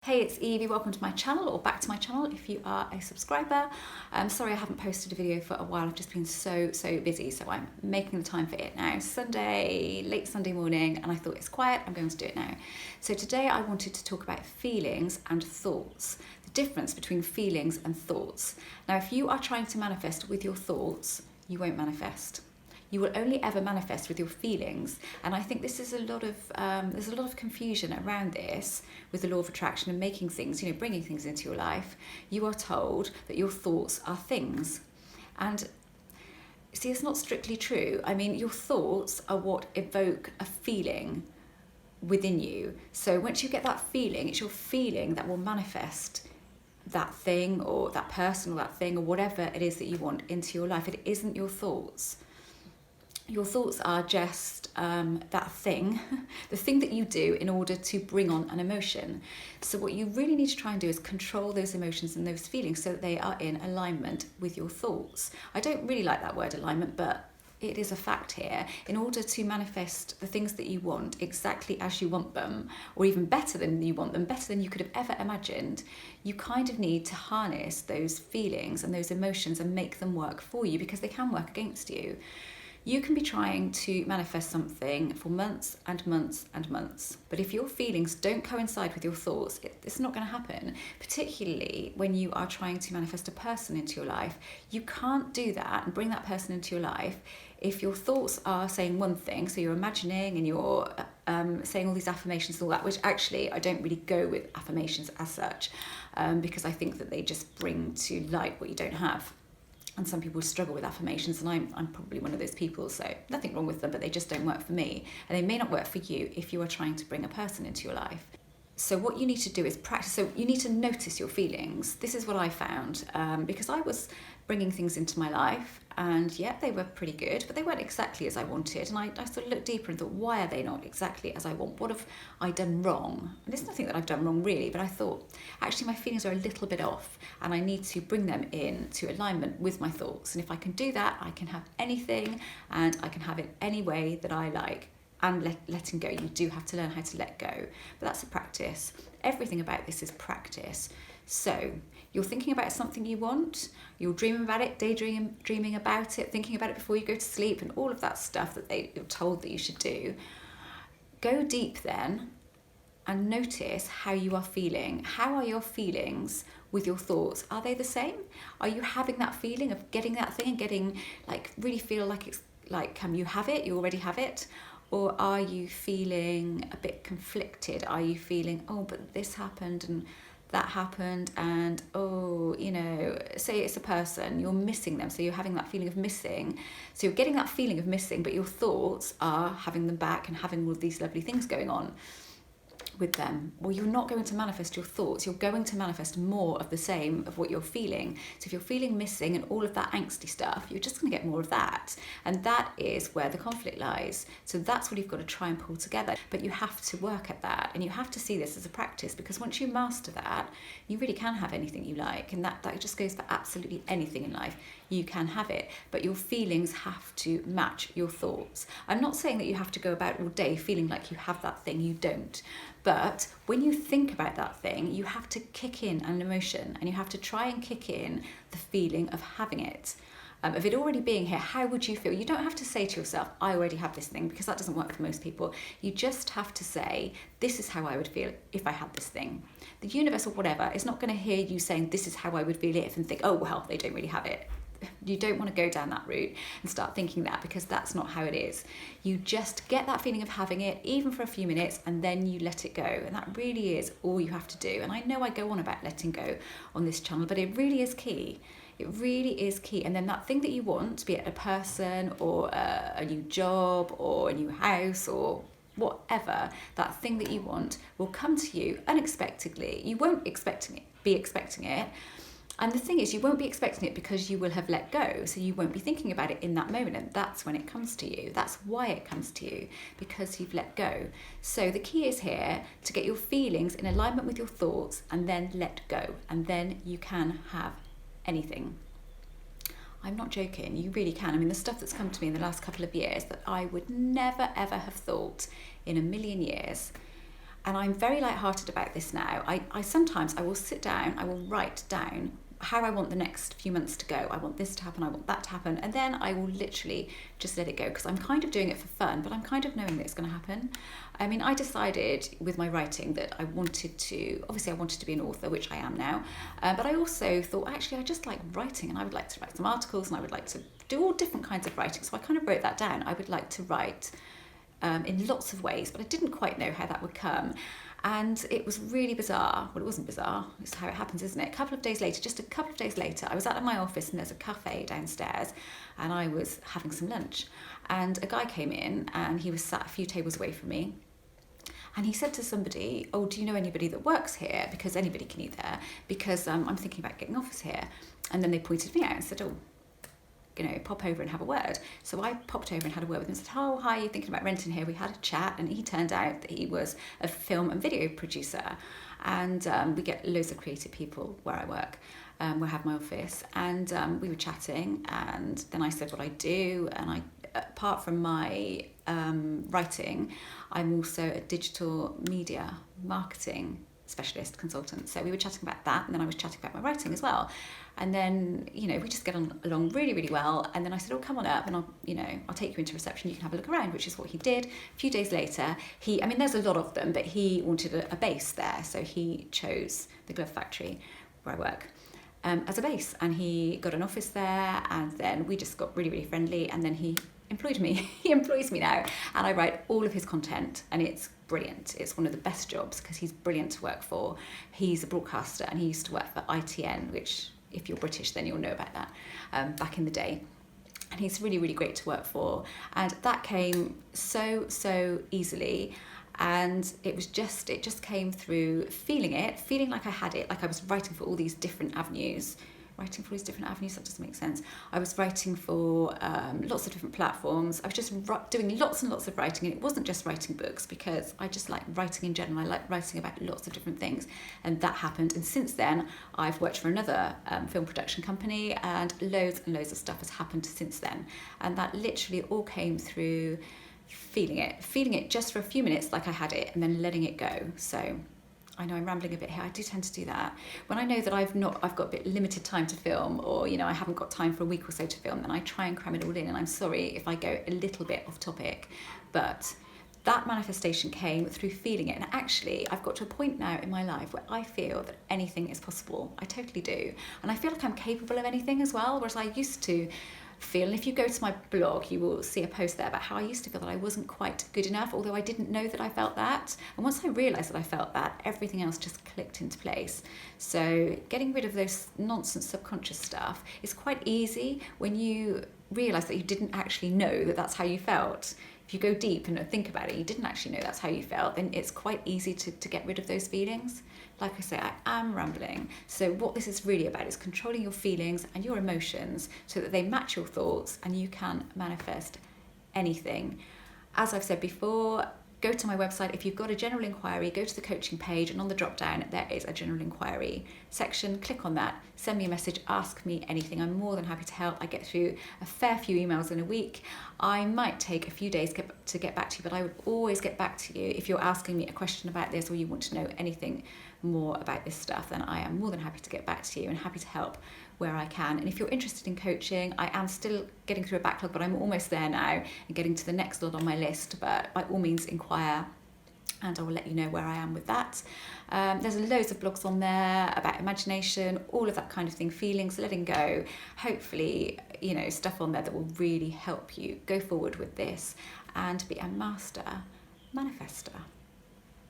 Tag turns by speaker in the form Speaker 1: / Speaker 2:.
Speaker 1: Hey, it's Evie, welcome to my channel, or back to my channel if you are a subscriber. Sorry I haven't posted a video for a while, I've just been so busy, so I'm making the time for it now. Sunday, late Sunday morning, and I thought it's quiet, I'm going to do it now. So today I wanted to talk about feelings and thoughts, the difference between feelings and thoughts. Now if you are trying to manifest with your thoughts, you won't manifest. You will only ever manifest with your feelings, and I think this is there's a lot of confusion around this with the law of attraction and making things, bringing things into your life. You are told that your thoughts are things, and see, it's not strictly true. I mean, your thoughts are what evoke a feeling within you. So once you get that feeling, it's your feeling that will manifest that thing or that person or that thing or whatever it is that you want into your life. It isn't your thoughts. Your thoughts are just that thing, the thing that you do in order to bring on an emotion. So what you really need to try and do is control those emotions and those feelings so that they are in alignment with your thoughts. I don't really like that word alignment, but it is a fact here. In order to manifest the things that you want exactly as you want them, or even better than you want them, better than you could have ever imagined, you kind of need to harness those feelings and those emotions and make them work for you, because they can work against you. You can be trying to manifest something for months and months and months, but if your feelings don't coincide with your thoughts, it's not going to happen. Particularly when you are trying to manifest a person into your life, you can't do that and bring that person into your life if your thoughts are saying one thing. So you're imagining and you're saying all these affirmations and all that, which actually I don't really go with affirmations as such, because I think that they just bring to light what you don't have. And some people struggle with affirmations, and I'm probably one of those people, so nothing wrong with them, but they just don't work for me. And they may not work for you if you are trying to bring a person into your life. So what you need to do is practice. So you need to notice your feelings. This is what I found, because I was bringing things into my life, and yeah, they were pretty good, but they weren't exactly as I wanted. And I sort of looked deeper and thought, why are they not exactly as I want? What have I done wrong? And there's nothing that I've done wrong really, but I thought, actually my feelings are a little bit off, and I need to bring them into alignment with my thoughts. And if I can do that, I can have anything, and I can have it any way that I like. And letting go, you do have to learn how to let go, but that's a practice. Everything about this is practice. So you're thinking about something you want, you're dreaming about it, daydreaming about it, thinking about it before you go to sleep, and all of that stuff that you're told that you should do. Go deep then and notice how you are feeling. How are your feelings with your thoughts? Are they the same? Are you having that feeling of getting that thing and getting, like, really feel like it's like you have it, you already have it? Or are you feeling a bit conflicted? Are you feeling, oh, but this happened and that happened, and oh, say it's a person, you're missing them, so you're having that feeling of missing. So you're getting that feeling of missing, but your thoughts are having them back and having all these lovely things going on with them. Well, you're not going to manifest your thoughts, you're going to manifest more of the same of what you're feeling. So if you're feeling missing and all of that angsty stuff, you're just going to get more of that, and that is where the conflict lies. So that's what you've got to try and pull together, but you have to work at that, and you have to see this as a practice, because once you master that, you really can have anything you like, and that just goes for absolutely anything in life. You can have it, but your feelings have to match your thoughts. I'm not saying that you have to go about all day feeling like you have that thing, you don't. But when you think about that thing, you have to kick in an emotion, and you have to try and kick in the feeling of having it. Of it already being here, how would you feel? You don't have to say to yourself, I already have this thing, because that doesn't work for most people. You just have to say, this is how I would feel if I had this thing. The universe or whatever is not going to hear you saying, this is how I would feel if, and think, oh, well, they don't really have it. You don't want to go down that route and start thinking that, because that's not how it is. You just get that feeling of having it, even for a few minutes, and then you let it go. And that really is all you have to do. And I know I go on about letting go on this channel, but it really is key. It really is key. And then that thing that you want, be it a person or a new job or a new house or whatever, that thing that you want will come to you unexpectedly. You won't be expecting it. And the thing is, you won't be expecting it because you will have let go. So you won't be thinking about it in that moment. And that's when it comes to you. That's why it comes to you, because you've let go. So the key is here to get your feelings in alignment with your thoughts, and then let go. And then you can have anything. I'm not joking, you really can. I mean, the stuff that's come to me in the last couple of years that I would never ever have thought in a million years. And I'm very lighthearted about this now. I sometimes I will sit down, I will write down how I want the next few months to go. I want this to happen, I want that to happen, and then I will literally just let it go, because I'm kind of doing it for fun, but I'm kind of knowing that it's going to happen. I mean, I decided with my writing that I wanted to be an author, which I am now, but I also thought, actually, I just like writing, and I would like to write some articles, and I would like to do all different kinds of writing. So I kind of wrote that down. I would like to write in lots of ways, but I didn't quite know how that would come. And it was really bizarre. Well, it wasn't bizarre. It's how it happens, isn't it? Just a couple of days later, I was out of my office and there's a cafe downstairs, and I was having some lunch. And a guy came in and he was sat a few tables away from me. And he said to somebody, "Oh, do you know anybody that works here? Because anybody can eat there. Because I'm thinking about getting office here." And then they pointed me out and said, "Oh, pop over and have a word." So I popped over and had a word with him and said, "Oh, hi, are you thinking about renting here?" We had a chat, and he turned out that he was a film and video producer. And we get loads of creative people where I work, where I have my office. And we were chatting, and then I said what I do. And apart from my writing, I'm also a digital media marketing specialist consultant. So we were chatting about that, and then I was chatting about my writing as well. And then, we just get along really, really well. And then I said, "Oh, come on up, and I'll take you into reception. You can have a look around," which is what he did. A few days later, there's a lot of them, but he wanted a base there. So he chose the glove factory where I work as a base, and he got an office there. And then we just got really, really friendly. And then he employed me. He employs me now, and I write all of his content, and it's brilliant. It's one of the best jobs because he's brilliant to work for. He's a broadcaster, and he used to work for ITN, which, if you're British, then you'll know about that, back in the day. And he's really, really great to work for. And that came so easily. And it just came through feeling like I had it, like I was writing for all these different avenues. That doesn't make sense. I was writing for lots of different platforms. I was just doing lots and lots of writing, and it wasn't just writing books, because I just like writing in general. I like writing about lots of different things, and that happened. And since then, I've worked for another film production company, and loads of stuff has happened since then. And that literally all came through feeling it just for a few minutes like I had it, and then letting it go. So I know I'm rambling a bit here. I do tend to do that. When I know that I've got a bit limited time to film, or I haven't got time for a week or so to film, then I try and cram it all in. And I'm sorry if I go a little bit off topic, but that manifestation came through feeling it. And actually, I've got to a point now in my life where I feel that anything is possible. I totally do. And I feel like I'm capable of anything as well, whereas I used to feel, and if you go to my blog, you will see a post there about how I used to feel that I wasn't quite good enough, although I didn't know that I felt that. And once I realised that I felt that, everything else just clicked into place. So getting rid of those nonsense subconscious stuff is quite easy when you realise that you didn't actually know that that's how you felt. If you go deep and think about it, you didn't actually know that's how you felt, then it's quite easy to get rid of those feelings. Like I say, I am rambling. So what this is really about is controlling your feelings and your emotions so that they match your thoughts and you can manifest anything. As I've said before, go to my website. If you've got a general inquiry, go to the coaching page, and on the drop down there is a general inquiry section. Click on that, send me a message, ask me anything. I'm more than happy to help. I get through a fair few emails in a week. I might take a few days to get back to you, but I would always get back to you if you're asking me a question about this, or you want to know anything more about this stuff. Then I am more than happy to get back to you and happy to help where I can. And if you're interested in coaching, I am still getting through a backlog, but I'm almost there now and getting to the next lot on my list. But by all means, inquire, and I will let you know where I am with that. There's loads of blogs on there about imagination, all of that kind of thing, feelings, letting go. Hopefully, stuff on there that will really help you go forward with this and be a master manifester.